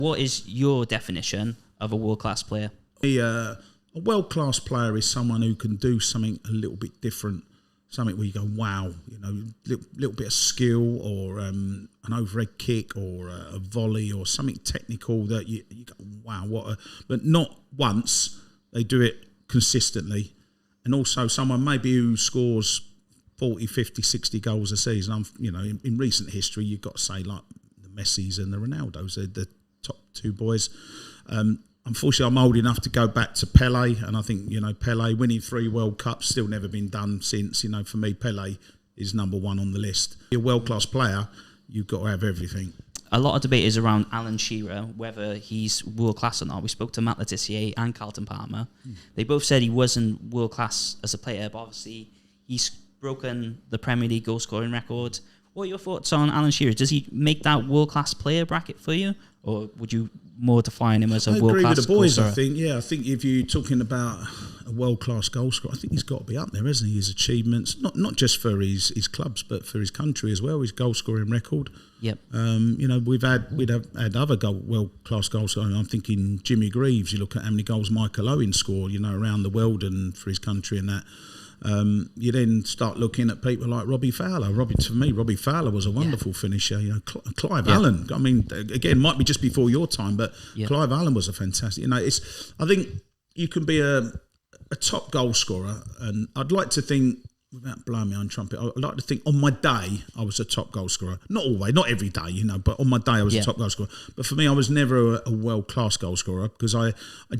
What is your definition of a world-class player? A world-class player is someone who can do something a little bit different, something where you go, wow, you know, little bit of skill, or an overhead kick, or a volley, or something technical that you go, wow, but not once. They do it consistently. And also someone maybe who scores 40, 50, 60 goals a season. You know, in recent history, you've got to say like the Messis and the Ronaldos, they're the top two boys. Unfortunately, I'm old enough to go back to Pele, and I think, you know, Pele winning 3 World Cups, still never been done since. You know, for me, Pele is number 1 on the list. You're a world-class player, you've got to have everything. A lot of debate is around Alan Shearer, whether he's world-class or not. We spoke to Matt Letizia and Carlton Palmer. They both said he wasn't world-class as a player, but obviously he's broken the Premier League goal-scoring record. What are your thoughts on Alan Shearer? Does he make that world-class player bracket for you, or would you more define him as a world-class goal scorer? I agree with the boys, I think if you're talking about a world-class goal scorer, I think he's got to be up there, hasn't he? His achievements, not just for his clubs, but for his country as well, his goal-scoring record. Yep. You know, we'd have had other world-class goal scorers. I'm thinking Jimmy Greaves. You look at how many goals Michael Owen scored, you know, around the world and for his country and that. You then start looking at people like Robbie Fowler. To me, Robbie Fowler was a wonderful finisher. You know, Clive Allen. I mean, again, might be just before your time, but Clive Allen was a fantastic. You know, I think you can be a top goal scorer, and I'd like to think, without blowing my own trumpet, I'd like to think on my day I was a top goal scorer. Not always, not every day, you know, but on my day I was a top goal scorer. But for me, I was never a world-class goal scorer because I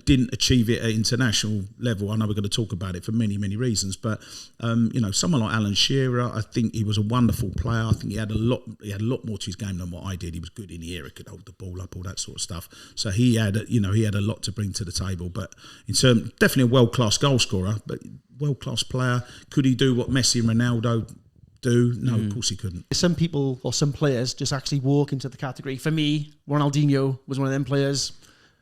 didn't achieve it at international level. I know we're going to talk about it for many, many reasons, but you know, someone like Alan Shearer, I think he was a wonderful player. I think he had a lot more to his game than what I did. He was good in the air, he could hold the ball up, all that sort of stuff. So he had a lot to bring to the table. But in terms, definitely a world-class goal scorer, but world-class player. Could he do what Messi and Ronaldo do? No, of course he couldn't. Some people or some players just actually walk into the category. For me, Ronaldinho was one of them players.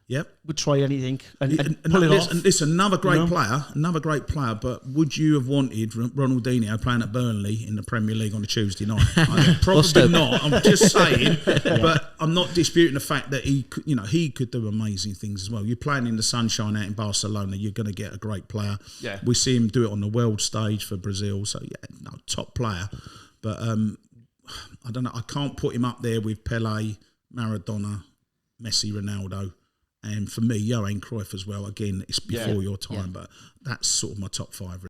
Yep. Would try anything and pull it off. And this another great player, but would you have wanted Ronaldinho playing at Burnley in the Premier League on a Tuesday night? Probably not. I'm just saying, but I'm not disputing the fact that he could do amazing things as well. You're playing in the sunshine out in Barcelona, you're going to get a great player. Yeah. We see him do it on the world stage for Brazil, so top player. But I don't know, I can't put him up there with Pele, Maradona, Messi, Ronaldo. And for me, Johan Cruyff as well. Again, it's before your time, but that's sort of my top 5.